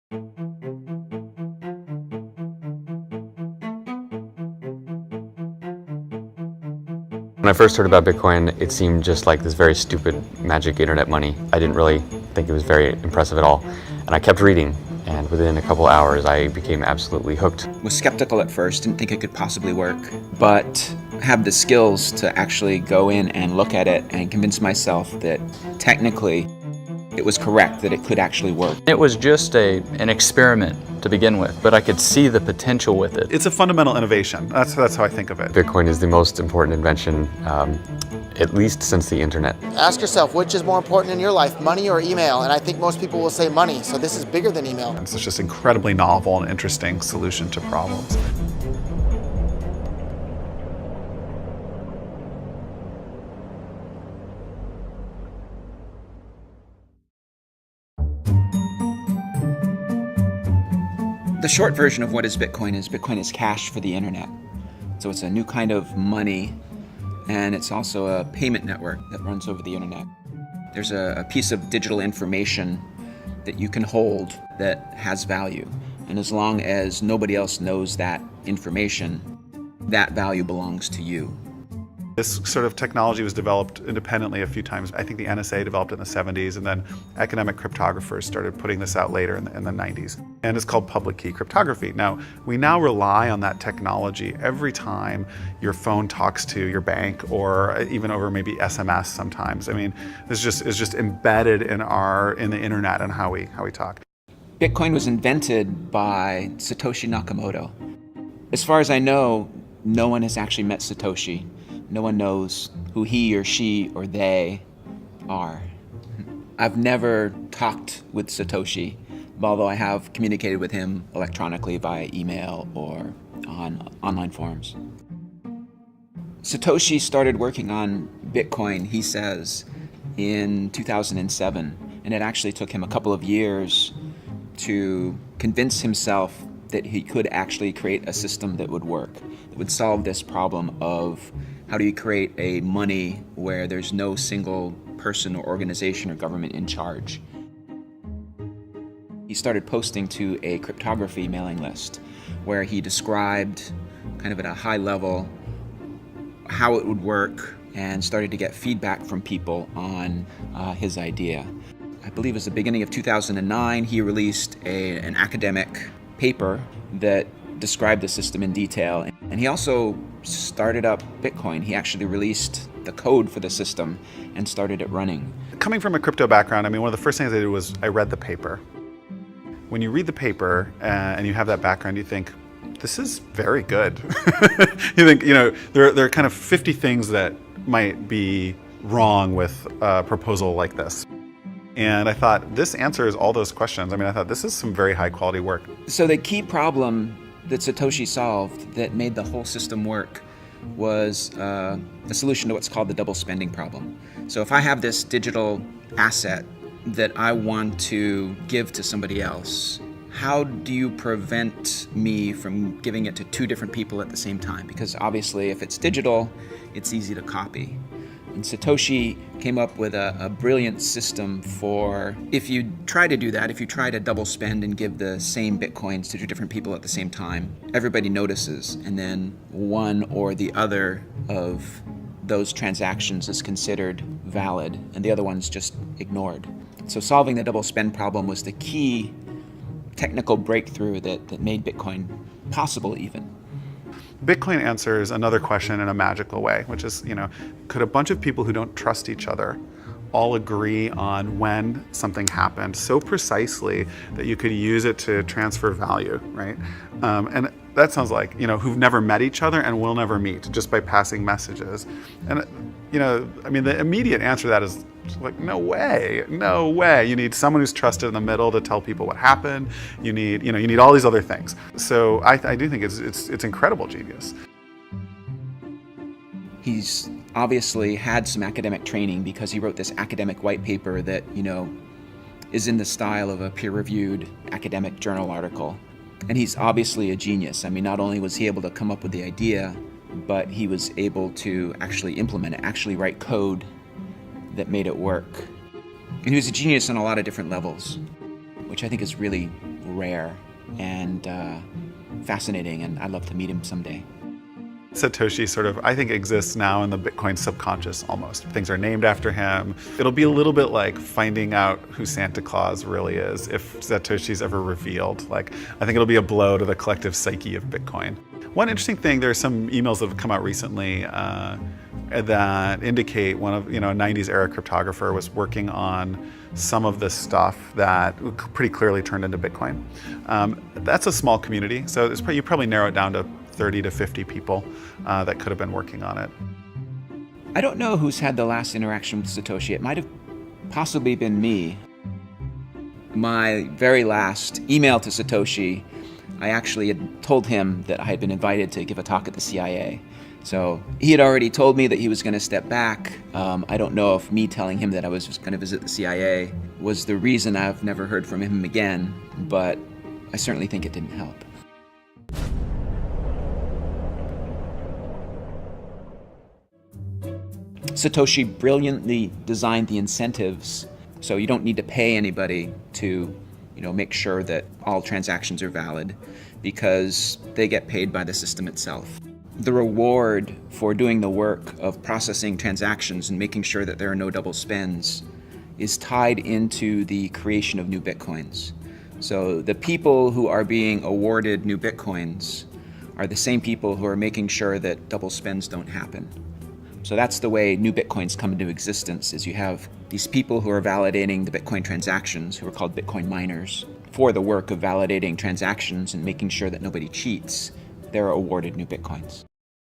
When I first heard about Bitcoin, it seemed just like this very stupid magic internet money. I didn't really think it was very impressive at all. And I kept reading, and within a couple hours, I became absolutely hooked. Was skeptical at first, didn't think it could possibly work, but have the skills to actually go in and look at it and convince myself that technically it was correct, that it could actually work. It was just an experiment to begin with, but I could see the potential with it. It's a fundamental innovation. That's how I think of it. Bitcoin is the most important invention, at least since the internet. Ask yourself, which is more important in your life, money or email? And I think most people will say money, so this is bigger than email. It's just incredibly novel and interesting solution to problems. The short version of what is Bitcoin is cash for the internet. So it's a new kind of money, and it's also a payment network that runs over the internet. There's a piece of digital information that you can hold that has value. And as long as nobody else knows that information, that value belongs to you. This sort of technology was developed independently a few times. I think the NSA developed it in the 70s, and then academic cryptographers started putting this out later in the 90s. And it's called public key cryptography. Now, we now rely on that technology every time your phone talks to your bank, or even over maybe SMS sometimes. I mean, it's just embedded in the internet and how we talk. Bitcoin was invented by Satoshi Nakamoto. As far as I know, no one has actually met Satoshi. No one knows who he or she or they are. I've never talked with Satoshi, although I have communicated with him electronically via email or on online forums. Satoshi started working on Bitcoin, he says, in 2007, and it actually took him a couple of years to convince himself that he could actually create a system that would work, that would solve this problem of how do you create a money where there's no single person or organization or government in charge. He started posting to a cryptography mailing list where he described kind of at a high level how it would work and started to get feedback from people on his idea. I believe it was the beginning of 2009, he released an academic paper that described the system in detail. And he also started up Bitcoin. He actually released the code for the system and started it running. Coming from a crypto background, I mean, one of the first things I did was I read the paper. When you read the paper and you have that background, you think, this is very good. You think, there are kind of 50 things that might be wrong with a proposal like this. And I thought, this answers all those questions. I mean, I thought this is some very high quality work. So the key problem that Satoshi solved that made the whole system work was a solution to what's called the double spending problem. So if I have this digital asset that I want to give to somebody else, how do you prevent me from giving it to two different people at the same time? Because obviously if it's digital, it's easy to copy. And Satoshi came up with a brilliant system for if you try to do that, if you try to double spend and give the same Bitcoins to two different people at the same time, everybody notices, and then one or the other of those transactions is considered valid, and the other one's just ignored. So solving the double spend problem was the key technical breakthrough that made Bitcoin possible even. Bitcoin answers another question in a magical way, which is, could a bunch of people who don't trust each other all agree on when something happened so precisely that you could use it to transfer value, right? And that sounds like, who've never met each other and will never meet just by passing messages. And, I mean, the immediate answer to that is like, no way. You need someone who's trusted in the middle to tell people what happened. You need all these other things. So I do think it's incredible genius. He's obviously had some academic training because he wrote this academic white paper that, is in the style of a peer-reviewed academic journal article. And he's obviously a genius. I mean, not only was he able to come up with the idea, but he was able to actually implement it, actually write code that made it work. And he was a genius on a lot of different levels. which I think is really rare and fascinating, and I'd love to meet him someday. Satoshi sort of, I think, exists now in the Bitcoin subconscious almost. Things are named after him. It'll be a little bit like finding out who Santa Claus really is if Satoshi's ever revealed. Like, I think it'll be a blow to the collective psyche of Bitcoin. One interesting thing, there's some emails that have come out recently that indicate one of, a 90s era cryptographer was working on some of the stuff that pretty clearly turned into Bitcoin. That's a small community, so you probably narrow it down to 30 to 50 people that could have been working on it. I don't know who's had the last interaction with Satoshi. It might have possibly been me. My very last email to Satoshi, I actually had told him that I had been invited to give a talk at the CIA. So he had already told me that he was going to step back. I don't know if me telling him that I was just going to visit the CIA was the reason I've never heard from him again, but I certainly think it didn't help. Satoshi brilliantly designed the incentives so you don't need to pay anybody to make sure that all transactions are valid because they get paid by the system itself. The reward for doing the work of processing transactions and making sure that there are no double spends is tied into the creation of new Bitcoins. So the people who are being awarded new Bitcoins are the same people who are making sure that double spends don't happen. So that's the way new Bitcoins come into existence, is you have these people who are validating the Bitcoin transactions, who are called Bitcoin miners, for the work of validating transactions and making sure that nobody cheats. They're awarded new Bitcoins.